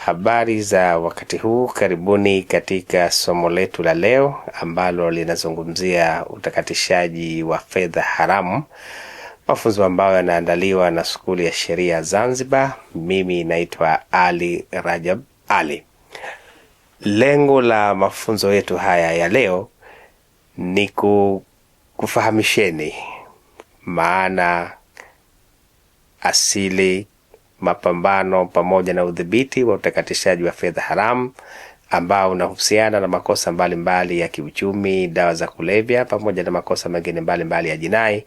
Habari za wakati huu, karibuni katika somo letu la leo ambalo linazungumzia utakatishaji wa fedha haramu. Mafunzo ambayo yanaandaliwa na Skuli ya Sheria Zanzibar. Mimi naitwa Ali Rajab Ali. Lengo la mafunzo yetu haya ya leo ni kufahamisheni maana, asili, mapambano pamoja na udhibiti wa utakatishaji wa fedha haramu ambao unahusiana na makosa mbalimbali ya kiuchumi, dawa za kulevya pamoja na makosa mengine mbalimbali ya jinai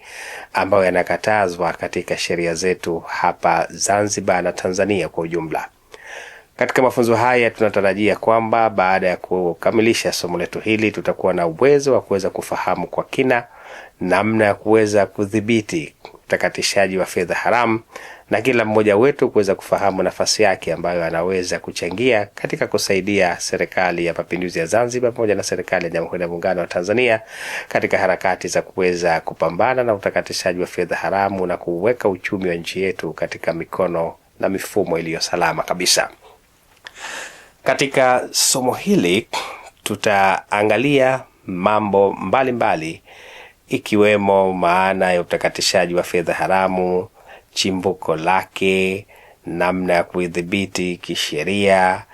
ambayo yanakatazwa katika sheria zetu hapa Zanzibar na Tanzania kwa ujumla. Katika mafunzo haya tunatarajia kwamba baada ya kukamilisha somo letu hili tutakuwa na uwezo wa kuweza kufahamu kwa kina namna ya kuweza kudhibiti utakatishaji wa fedha haramu na kila mmoja wetu kuweza kufahamu nafasi yake ambayo anaweza kuchangia katika kusaidia Serikali ya Mapinduzi ya Zanzibar pamoja na Serikali ya Jamhuri ya Muungano wa Tanzania katika harakati za kuweza kupambana na utakatishaji wa fedha haramu na kuweka uchumi wa nchi yetu katika mikono na mifumo iliyo salama kabisa. Katika somo hili tutaangalia mambo mbalimbali ikiwemo maana ya utakatishaji wa fedha haramu, chimbuko lake, namna ya kuidhibiti kisheria,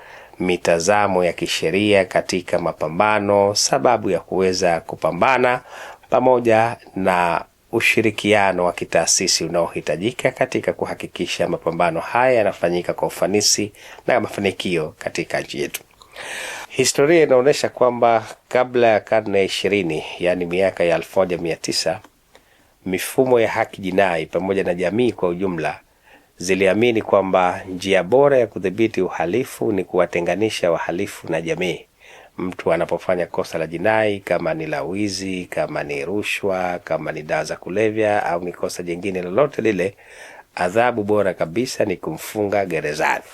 mitazamo ya kisheria katika mapambano, sababu ya kuweza kupambana pamoja na ushirikiano wa kitaasisi unaohitajika katika kuhakikisha mapambano haya yanafanyika kwa ufanisi na mafanikio katika nchi yetu. Historia inaonyesha kwamba kabla ya karne ya 20, yani miaka ya 1900, mifumo ya haki jinai pamoja na jamii kwa ujumla ziliamini kwamba njia bora ya kudhibiti uhalifu ni kuwatenganisha wahalifu na jamii. Mtu anapofanya kosa la jinai, kama ni la wizi, kama ni rushwa, kama ni dawa za kulevya au ni kosa jingine lolote lile, adhabu bora kabisa ni kumfunga gerezani.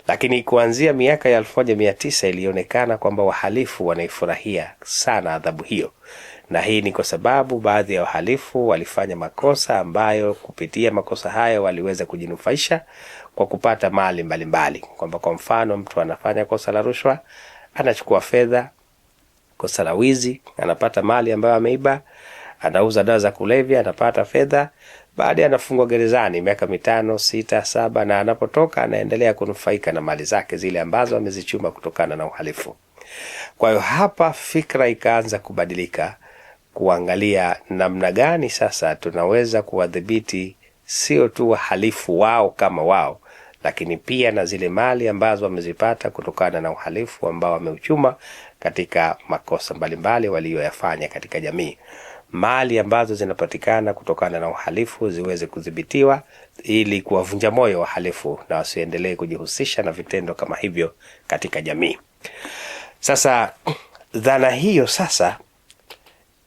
Lakini kuanzia miaka ya 1900 ilionekana kwamba wahalifu wanaifurahia sana adhabu hiyo. Na hii ni kwa sababu baadhi ya wahalifu walifanya makosa ambayo kupitia makosa hayo waliweza kujinufaisha kwa kupata mali mbalimbali. Kwamba kwa mfano mtu anafanya kosa la rushwa, anachukua fedha, kosa la wizi, anapata mali ambayo ameiba, anauza dawa za kulevya, anapata fedha, baadaye anafungwa gerezani miaka 5, 6, 7 na anapotoka anaendelea kunufaika na mali zake zile ambazo amezichuma kutokana na uhalifu. Kwa hiyo hapa fikra ikaanza kubadilika, kuangalia namna gani sasa tunaweza kuwadhibiti sio tu wahalifu wao kama wao, lakini pia na zile mali ambazo wamezipata kutokana na uhalifu ambao wameuchuma katika makosa mbalimbali walioyafanya katika jamii. Mali ambazo zinapatikana kutokana na uhalifu ziweze kudhibitiwa ili kuwavunja moyo wahalifu na wasiendelee kujihusisha na vitendo kama hivyo katika jamii. Sasa dhana hiyo sasa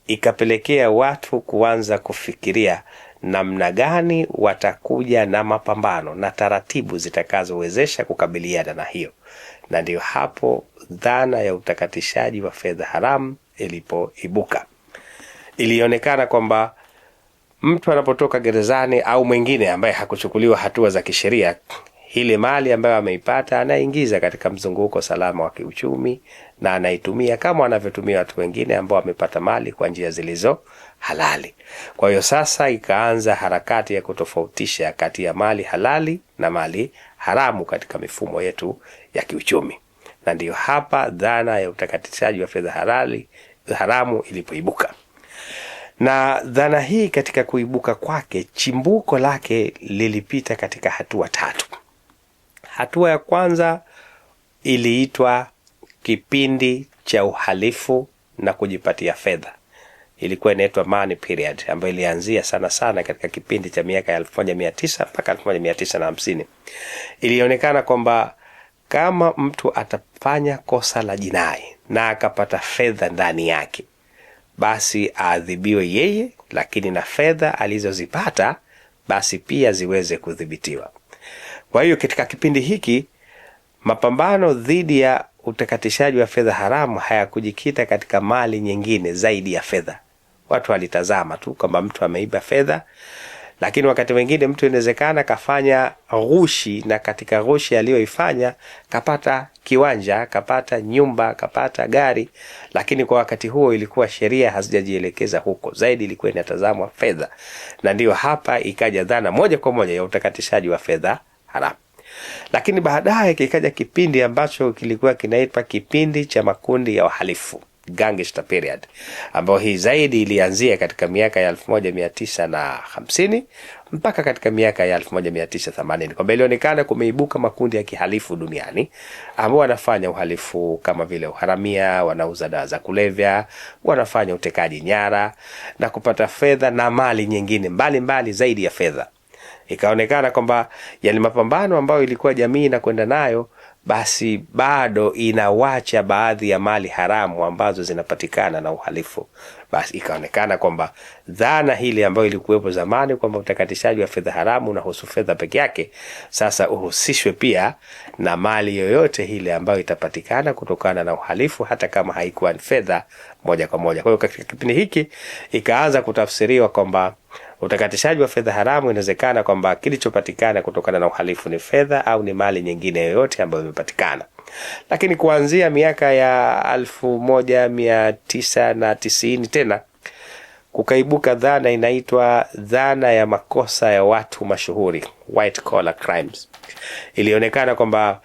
ikapelekea watu kuanza kufikiria namna gani watakuja na mapambano na taratibu zitakazowezesha kukabiliana na hiyo. Na ndio hapo dhana ya utakatishaji wa fedha haramu ilipoibuka. Ilionekana kwamba mtu anapotoka gerezani au mwingine ambaye hakuchukuliwa hatua za kisheria, ile mali ambayo ameipata anaingiza katika mzunguko salama wa kiuchumi na anaitumia kama anavyotumia watu wengine ambao wamepata mali kwa njia zilizo halali. Kwa hiyo sasa ikaanza harakati ya kutofautisha kati ya mali halali na mali haramu katika mifumo yetu ya kiuchumi. Na ndiyo hapa dhana ya utakatishaji wa fedha haramu ilipoibuka. Na dhana hii katika kuibuka kwake, chimbuko lake lilipita katika hatua 3. Hatua ya kwanza iliitwa kipindi cha uhalifu na kujipatia fedha. Ilikuwa inaitwa money period, ambayo ilianzia sana katika kipindi cha miaka ya 1900 mpaka 1950. Ilionekana kwamba kama mtu atafanya kosa la jinai na akapata fedha ndani yake, basi aadhibiwe yeye, lakini na fedha alizozipata basi pia ziweze kudhibitiwa. Kwa hiyo katika kipindi hiki mapambano dhidi ya utakatishaji wa fedha haramu hayakujikita katika mali nyingine zaidi ya fedha. Watu walitazama tu kwamba mtu ameiba fedha Lakini wakati mwingine mtu inawezekana kafanya ghushi, na katika ghushi aliyoifanya kapata kiwanja, kapata nyumba, kapata gari, lakini kwa wakati huo ilikuwa sheria hazijajielekeza huko, zaidi ilikuwa inatazamwa fedha, na ndiyo hapa ikaja dhana moja kwa moja ya utakatishaji wa fedha haramu. Lakini baadaye kikaja kipindi ambacho kilikuwa kinaitwa kipindi cha makundi ya wahalifu, gangster period, ambao hii zaidi ilianzia katika miaka ya 1950 mpaka katika miaka ya 1980, kwamba ilionekana kumeibuka makundi ya kihalifu duniani ambao wanafanya uhalifu kama vile uharamia, wanauza dawa za kulevya, wanafanya utekaji nyara na kupata fedha na mali nyingine mbali zaidi ya fedha. Ikaonekana kwamba yale mapambano ambayo ilikuwa jamii inakwenda nayo, basi bado inawacha baadhi ya mali haramu ambazo zinapatikana na uhalifu. Basi ikaonekana kwamba dhana hili ambayo ilikuwepo zamani kwamba utakatishaji wa fedha haramu unahusu fedha peke yake, sasa uhusishwe pia na mali yoyote ile ambayo itapatikana kutokana na uhalifu, hata kama haikuwa ni fedha moja kwa moja. Kwa hiyo katika kipindi hiki ikaanza kutafsiriwa kwamba utakatishaji wa fedha haramu inawezekana kwamba kilichopatikana kutokana na uhalifu ni fedha au ni mali nyingine yoyote ambayo imepatikana. Lakini kuanzia miaka ya 1990 tena kukaibuka dhana inaitwa dhana ya makosa ya watu mashuhuri, white collar crimes. Ilionekana kwamba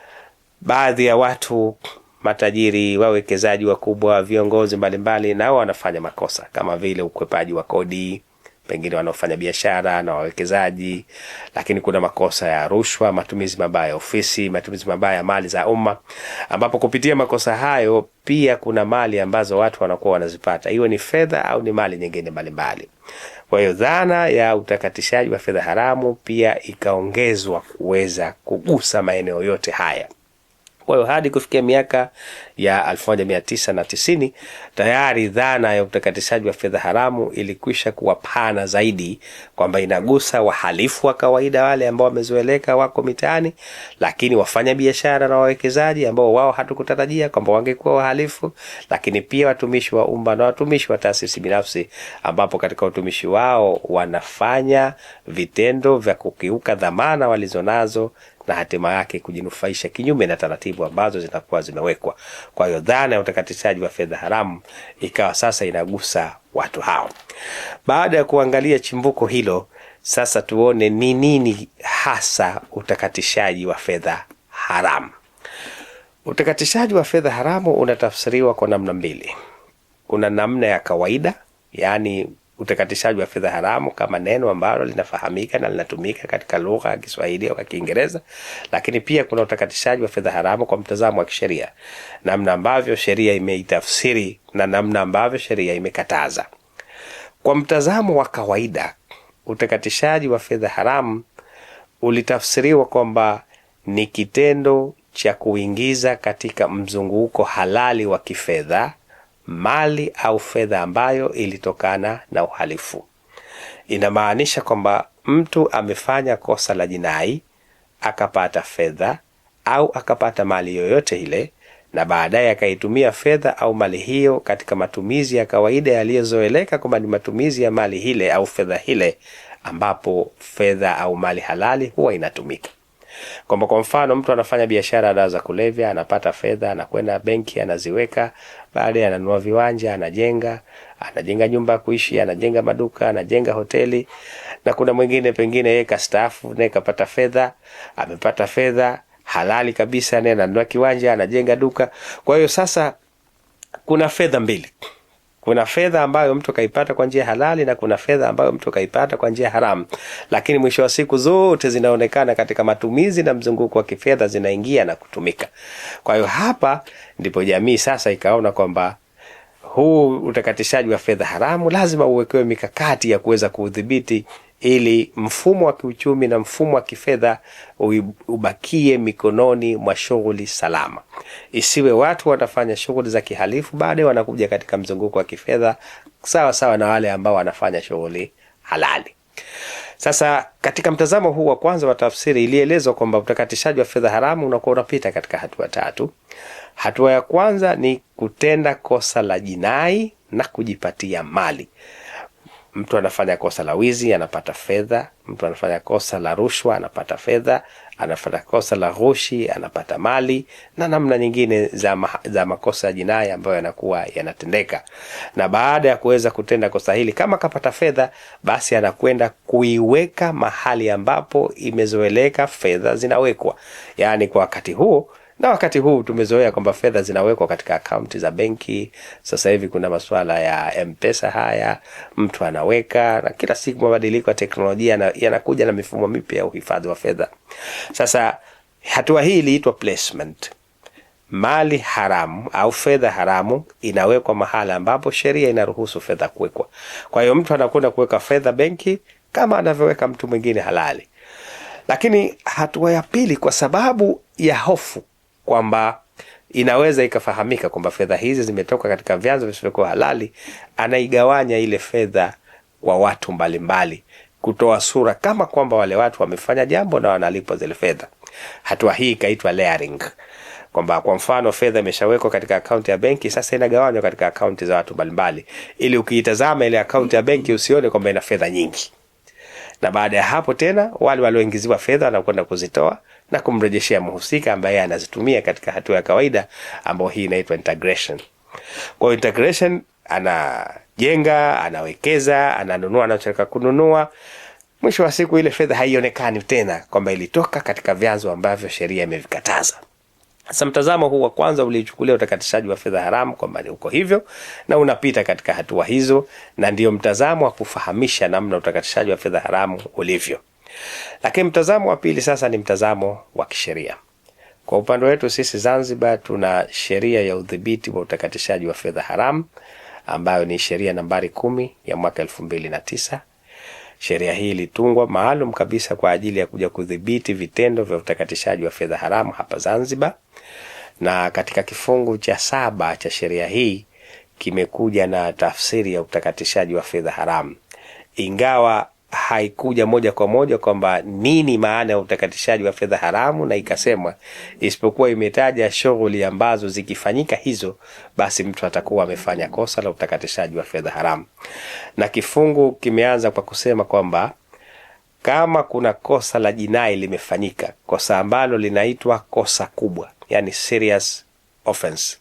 baadhi ya watu matajiri, wawekezaji wakubwa, viongozi mbalimbali, nao wanafanya makosa kama vile ukwepaji wa kodi, pengine wanaofanya biashara na wawekezaji. Lakini kuna makosa ya rushwa, matumizi mabaya ya ofisi, matumizi mabaya ya mali za umma, ambapo kupitia makosa hayo pia kuna mali ambazo watu wanakuwa wanazipata, iwe ni fedha au ni mali nyingine mbalimbali. Kwa hiyo dhana ya utakatishaji wa fedha haramu pia ikaongezwa kuweza kugusa maeneo yote haya. Kwa hiyo hadi kufikia miaka ya 1990 tayari dhana ya utakatishaji wa fedha haramu ilikwisha kuwa pana zaidi, kwamba inagusa wahalifu wa kawaida wale ambao wamezoeleka wako mitaani, lakini wafanya biashara na wawekezaji ambao wao hatukutarajia kwamba wangekuwa wahalifu, lakini pia watumishi wa umma na watumishi wa taasisi binafsi, ambapo katika utumishi wao wanafanya vitendo vya kukiuka dhamana walizonazo na hatima yake kujinufaisha kinyume na taratibu ambazo zinakuwa zimewekwa. Kwa hiyo dhana ya utakatishaji wa fedha haramu ikawa sasa inagusa watu hao. Baada ya kuangalia chimbuko hilo, sasa tuone ni nini hasa utakatishaji wa fedha haramu. Utakatishaji wa fedha haramu unatafsiriwa kwa namna mbili. Kuna namna ya kawaida, yani utakatishaji wa fedha haramu kama neno ambalo linafahamika na linatumika katika lugha ya Kiswahili au Kiingereza, lakini pia kuna utakatishaji wa fedha haramu kwa mtazamo wa kisheria, namna ambavyo sheria imeitafsiri na namna ambavyo sheria imekataza. Kwa mtazamo wa kawaida, utakatishaji wa fedha haramu ulitafsiriwa kwamba ni kitendo cha kuingiza katika mzunguko halali wa kifedha mali au fedha ambayo ilitokana na uhalifu. Inamaanisha kwamba mtu amefanya kosa la jinai, akapata fedha au akapata mali yoyote ile, na baadaye akaitumia fedha au mali hiyo katika matumizi ya kawaida yaliyozoeleka kwamba ni matumizi ya mali hile au fedha hile, ambapo fedha au mali halali huwa inatumika. Kwamba kwa mfano mtu anafanya biashara ya dawa za kulevya, anapata fedha, anakwenda benki, anaziweka, baadaye ananunua viwanja, anajenga nyumba ya kuishi, anajenga maduka, anajenga hoteli. Na kuna mwingine pengine yeye kastaafu, naye kapata fedha, amepata fedha halali kabisa, naye ananunua kiwanja, anajenga duka. Kwa hiyo sasa kuna fedha mbili. Kuna fedha ambayo mtu kaipata kwa njia halali na kuna fedha ambayo mtu kaipata kwa njia haramu, lakini mwisho wa siku zote zinaonekana katika matumizi na mzunguko wa kifedha zinaingia na kutumika. Kwa hiyo hapa ndipo jamii sasa ikaona kwamba huu utakatishaji wa fedha haramu lazima uwekewe mikakati ya kuweza kuudhibiti, ili mfumo wa kiuchumi na mfumo wa kifedha ubakie mikononi mwa shughuli salama. Isiwe watu watafanya shughuli za kihalifu baadaye wanakuja katika mzunguko wa kifedha sawa sawa na wale ambao wanafanya shughuli halali. Sasa katika mtazamo huu wa kwanza wa tafsiri, ilielezwa kwamba utakatishaji wa fedha haramu unakuwa unapita katika hatua tatu. Hatua ya kwanza ni kutenda kosa la jinai na kujipatia mali. Mtu anafanya kosa la wizi anapata fedha, mtu anafanya kosa la rushwa anapata fedha, anafanya kosa la ghushi anapata mali, na namna nyingine za makosa ya jinai ambayo yanakuwa yanatendeka. Na baada ya kuweza kutenda kosa hili, kama kapata fedha, basi anakwenda kuiweka mahali ambapo imezoeleka fedha zinawekwa. Yaani kwa wakati huo, na wakati huu tumezoea kwamba fedha zinawekwa katika akaunti za benki. Sasa hivi kuna masuala ya M-Pesa haya, mtu anaweka, na kila siku mabadiliko ya teknolojia yanakuja na mifumo mipya ya uhifadhi wa fedha. Sasa hatua hii iliitwa placement. Mali haramu au fedha haramu inawekwa mahala ambapo sheria inaruhusu fedha kuwekwa. Kwa hiyo mtu anakwenda kuweka fedha benki kama anavyoweka mtu mwingine halali. Lakini hatua ya pili, kwa sababu ya hofu kwamba inaweza ikafahamika kwamba fedha hizi zimetoka katika vyanzo visivyokuwa halali, anaigawanya ile fedha kwa watu mbalimbali, kutoa sura kama kwamba wale watu wamefanya jambo na wanalipwa zile fedha. Hatua hii ikaitwa layering, kwamba kwa mfano fedha imeshawekwa katika akaunti ya benki, sasa inagawanywa katika akaunti za watu mbalimbali, ili ukiitazama ile akaunti ya benki usione kwamba ina fedha nyingi. Na baada ya hapo tena wale walioingiziwa fedha wanakwenda kuzitoa na kumrejeshea mhusika ambaye anazitumia katika hatua ya kawaida, ambayo hii inaitwa integration. Kwa integration, anajenga, anawekeza, ananunua anachotaka kununua. Mwisho wa siku ile fedha haionekani tena kwamba ilitoka katika vyanzo ambavyo sheria imevikataza. Sasa mtazamo huu wa kwanza ulichukulia utakatishaji wa fedha haramu kwamba ni uko hivyo na unapita katika hatua hizo, na ndiyo mtazamo wa kufahamisha namna utakatishaji wa fedha haramu ulivyo. Lakini mtazamo wa pili sasa ni mtazamo wa kisheria. Kwa upande wetu sisi Zanzibar tuna sheria ya udhibiti wa utakatishaji wa fedha haramu ambayo ni sheria nambari 10 ya mwaka 2009. Sheria hii ilitungwa maalum kabisa kwa ajili ya kuja kudhibiti vitendo vya utakatishaji wa fedha haramu hapa Zanzibar. Na katika kifungu cha 7 cha sheria hii kimekuja na tafsiri ya utakatishaji wa fedha haramu, ingawa haikuja moja kwa moja kwamba nini maana ya utakatishaji wa fedha haramu na ikasemwa, isipokuwa imetaja shughuli ambazo zikifanyika hizo basi mtu atakuwa amefanya kosa la utakatishaji wa fedha haramu. Na kifungu kimeanza kwa kusema kwamba kama kuna kosa la jinai limefanyika, kosa ambalo linaitwa kosa kubwa, yani serious offense,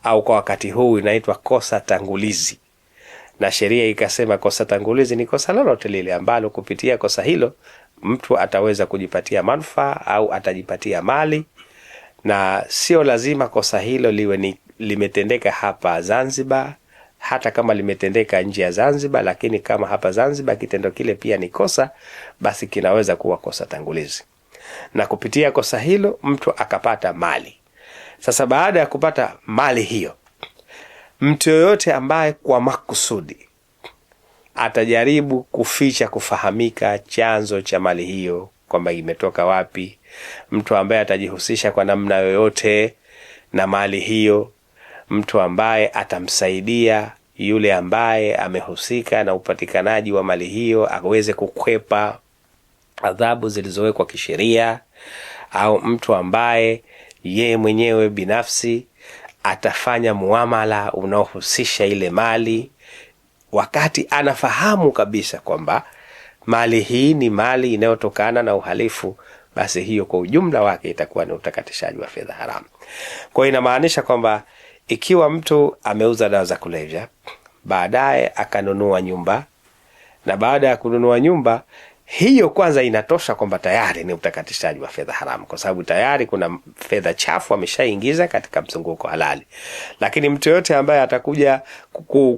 au kwa wakati huu inaitwa kosa tangulizi. Na sheria ikasema kosa tangulizi ni kosa lolote lile ambalo kupitia kosa hilo mtu ataweza kujipatia manufaa au atajipatia mali, na sio lazima kosa hilo limetendeka hapa Zanzibar, hata kama limetendeka nje ya Zanzibar, lakini kama hapa Zanzibar kitendo kile pia ni kosa, basi kinaweza kuwa kosa tangulizi. Na kupitia kosa hilo mtu akapata mali. Sasa baada ya kupata mali hiyo, mtu yoyote ambaye kwa makusudi atajaribu kuficha kufahamika chanzo cha mali hiyo kwamba imetoka wapi, mtu ambaye atajihusisha kwa namna yoyote na mali hiyo, mtu ambaye atamsaidia yule ambaye amehusika na upatikanaji wa mali hiyo aweze kukwepa adhabu zilizowekwa kisheria, au mtu ambaye ye mwenyewe binafsi atafanya muamala unaohusisha ile mali wakati anafahamu kabisa kwamba mali hii ni mali inayotokana na uhalifu, basi hiyo kwa ujumla wake itakuwa ni utakatishaji wa fedha haramu. Kwa hiyo inamaanisha kwamba ikiwa mtu ameuza dawa za kulevya, baadaye akanunua nyumba, na baada ya kununua nyumba hiyo kwanza inatosha kwamba tayari ni utakatishaji wa fedha haramu, kwa sababu tayari kuna fedha chafu ameshaingiza katika mzunguko halali. Lakini mtu yote ambaye atakuja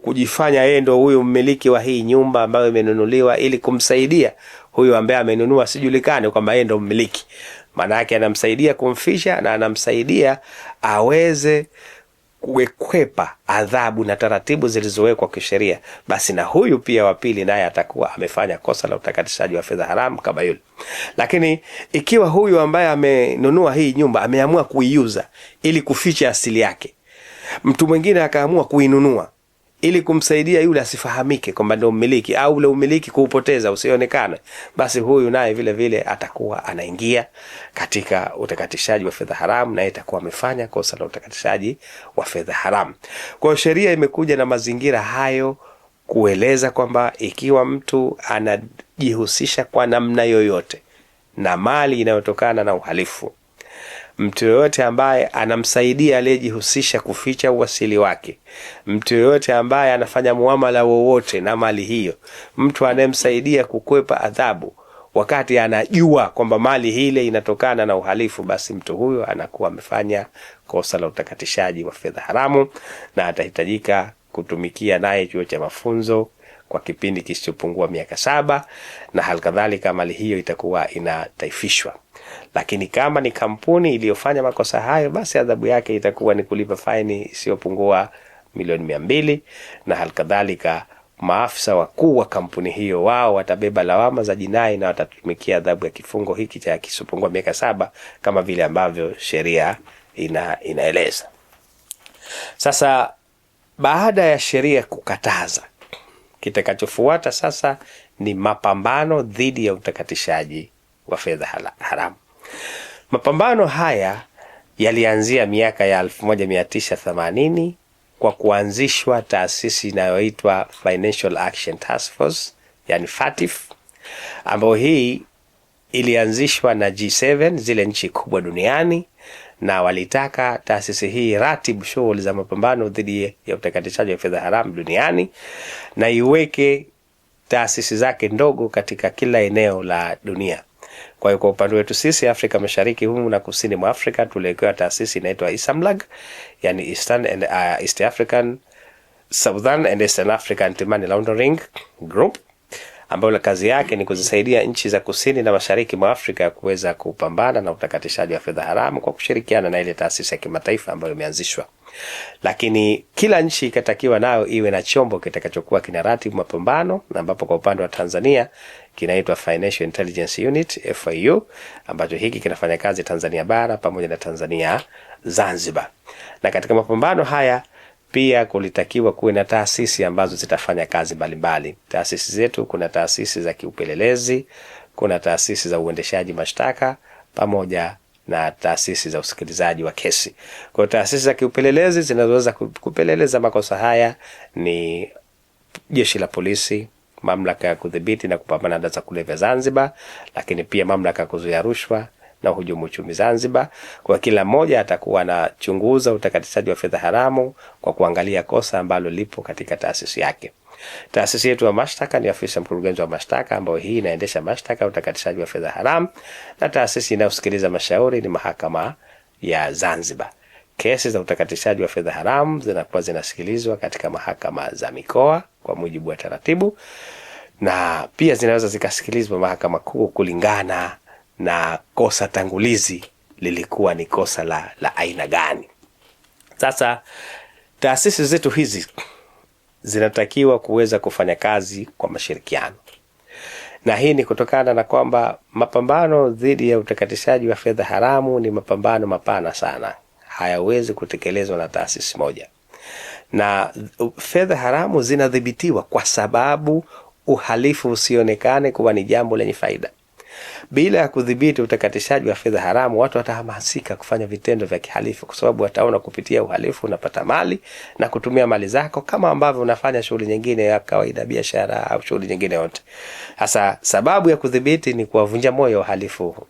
kujifanya yeye ndio huyo mmiliki wa hii nyumba ambayo imenunuliwa, ili kumsaidia huyo ambaye amenunua sijulikane kwamba yeye ndio mmiliki, maana yake anamsaidia kumfisha na anamsaidia aweze kukwepa adhabu na taratibu zilizowekwa kisheria, basi na huyu pia wa pili naye atakuwa amefanya kosa la utakatishaji wa fedha haramu kama yule. Lakini ikiwa huyu ambaye amenunua hii nyumba ameamua kuiuza ili kuficha asili yake, mtu mwingine akaamua kuinunua ili kumsaidia yule asifahamike kwamba ndio mmiliki, au ule umiliki kuupoteza usionekane, basi huyu naye vile vile atakuwa anaingia katika utakatishaji wa fedha haramu, na itakuwa amefanya kosa la utakatishaji wa fedha haramu. Kwa sheria imekuja na mazingira hayo kueleza kwamba ikiwa mtu anajihusisha kwa namna yoyote na mali inayotokana na uhalifu, mtu yoyote ambaye anamsaidia aliyejihusisha kuficha uwasili wake, mtu yoyote ambaye anafanya muamala wowote na mali hiyo, mtu anayemsaidia kukwepa adhabu wakati anajua kwamba mali ile inatokana na uhalifu, basi mtu huyo anakuwa amefanya kosa la utakatishaji wa fedha haramu na atahitajika kutumikia naye chuo cha mafunzo kwa kipindi kisichopungua miaka 7, na halikadhalika mali hiyo itakuwa inataifishwa. Lakini kama ni kampuni iliyofanya makosa hayo, basi adhabu yake itakuwa ni kulipa faini isiyopungua milioni 200, na halikadhalika maafisa wakuu wa kampuni hiyo wao watabeba lawama za jinai na watatumikia adhabu ya kifungo hiki cha kisipungua miaka 7 kama vile ambavyo sheria inaeleza. Sasa baada ya sheria kukataza, kitakachofuata sasa ni mapambano dhidi ya utakatishaji wa fedha haramu. Mapambano haya yalianzia miaka ya 1980 kwa kuanzishwa taasisi inayoitwa Financial Action Task Force, yani FATF, ambayo hii ilianzishwa na G7, zile nchi kubwa duniani, na walitaka taasisi hii ratibu shughuli za mapambano dhidi ya utakatishaji wa fedha haramu duniani na iweke taasisi zake ndogo katika kila eneo la dunia. Kwa hiyo kwa upande wetu sisi Afrika Mashariki humu na kusini mwa Afrika tuliwekewa taasisi inaitwa ISAMLAG, yani Eastern and East African, Southern and Eastern African Anti-Money Laundering Group, ambayo kazi yake ni kuzisaidia nchi za kusini na mashariki mwa Afrika kuweza kupambana na utakatishaji wa fedha haramu kwa kushirikiana na ile taasisi ya kimataifa ambayo imeanzishwa. Lakini kila nchi ikatakiwa nayo iwe na chombo kitakachokuwa kinaratibu mapambano, ambapo kwa upande wa Tanzania kinaitwa Financial Intelligence Unit FIU, ambacho hiki kinafanya kazi Tanzania bara pamoja na Tanzania Zanzibar. Na katika mapambano haya pia kulitakiwa kuwe na taasisi ambazo zitafanya kazi mbalimbali. Taasisi zetu kuna taasisi za kiupelelezi, kuna taasisi za uendeshaji mashtaka pamoja na taasisi za usikilizaji wa kesi. Kwa taasisi za kiupelelezi zinazoweza kupeleleza makosa haya ni Jeshi la Polisi, Mamlaka ya Kudhibiti na Kupambana na Dawa za Kulevya Zanzibar, lakini pia Mamlaka ya Kuzuia Rushwa na Uhujumu Uchumi Zanzibar. Kwa kila mmoja atakuwa anachunguza utakatishaji wa fedha haramu kwa kuangalia kosa ambalo lipo katika taasisi yake. Taasisi yetu ya mashtaka ni Ofisi ya Mkurugenzi wa Mashtaka, ambayo hii inaendesha mashtaka ya utakatishaji wa fedha haramu, na taasisi inayosikiliza mashauri ni Mahakama ya Zanzibar. Kesi za utakatishaji wa fedha haramu zinakuwa zinasikilizwa katika mahakama za mikoa kwa mujibu wa taratibu, na pia zinaweza zikasikilizwa Mahakama Kuu kulingana na kosa tangulizi lilikuwa ni kosa la aina gani. Sasa taasisi zetu hizi zinatakiwa kuweza kufanya kazi kwa mashirikiano, na hii ni kutokana na kwamba mapambano dhidi ya utakatishaji wa fedha haramu ni mapambano mapana sana, hayawezi kutekelezwa na taasisi moja. Na fedha haramu zinadhibitiwa kwa sababu uhalifu usionekane kuwa ni jambo lenye faida. Bila ya kudhibiti utakatishaji wa fedha haramu, watu watahamasika kufanya vitendo vya kihalifu, kwa sababu wataona kupitia uhalifu unapata mali na kutumia mali zako kama ambavyo unafanya shughuli nyingine ya kawaida, biashara au shughuli nyingine yote. Hasa sababu ya kudhibiti ni kuwavunja moyo wahalifu,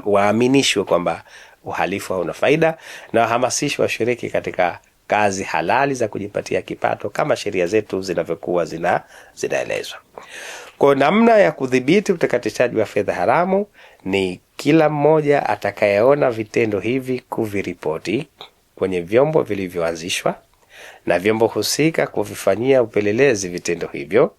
waaminishwe kwamba uhalifu hauna faida, na wahamasishwe washiriki katika kazi halali za kujipatia kipato kama sheria zetu zinavyokuwa zinaelezwa. Kwa namna ya kudhibiti utakatishaji wa fedha haramu ni kila mmoja atakayeona vitendo hivi kuviripoti kwenye vyombo vilivyoanzishwa na vyombo husika kuvifanyia upelelezi vitendo hivyo,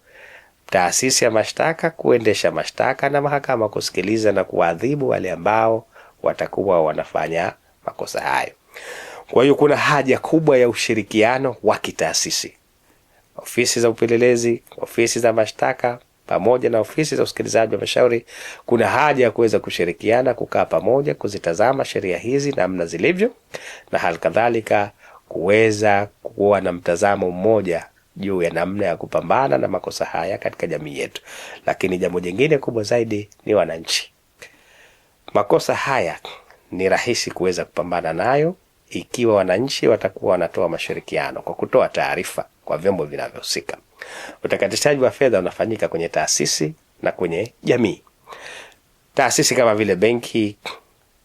taasisi ya mashtaka kuendesha mashtaka, na mahakama kusikiliza na kuadhibu wale ambao watakuwa wanafanya makosa hayo. Kwa hiyo kuna haja kubwa ya ushirikiano wa kitaasisi. Ofisi za upelelezi, ofisi za mashtaka pamoja na ofisi za usikilizaji wa mashauri, kuna haja ya kuweza kushirikiana, kukaa pamoja, kuzitazama sheria hizi namna zilivyo, na hali kadhalika kuweza kuwa na mtazamo mmoja juu ya namna ya kupambana na makosa haya katika jamii yetu. Lakini jambo jingine kubwa zaidi ni wananchi. Makosa haya ni rahisi kuweza kupambana nayo ikiwa wananchi watakuwa wanatoa mashirikiano kwa kutoa taarifa kwa vyombo vinavyohusika. Utakatishaji wa fedha unafanyika kwenye taasisi na kwenye jamii. Taasisi kama vile benki,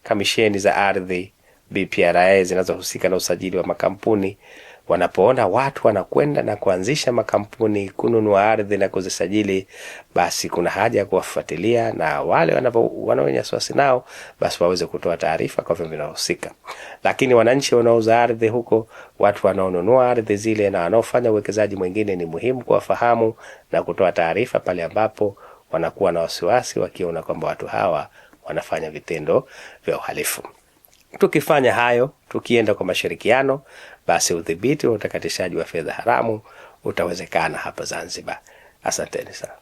kamisheni za ardhi, BPRA zinazohusika na usajili wa makampuni, wanapoona watu wanakwenda na kuanzisha makampuni, kununua ardhi na kuzisajili, basi kuna haja ya kuwafuatilia, na wale wanaowenye wasiwasi nao basi waweze kutoa taarifa kwa vyombo vinavyohusika. Lakini wananchi wanaouza ardhi huko, watu wanaonunua ardhi zile na wanaofanya uwekezaji mwingine, ni muhimu kuwafahamu na kutoa taarifa pale ambapo wanakuwa na wasiwasi, wakiona kwamba watu hawa wanafanya vitendo vya uhalifu. Tukifanya hayo, tukienda kwa mashirikiano, basi udhibiti wa utakatishaji wa fedha haramu utawezekana hapa Zanzibar. Asanteni sana.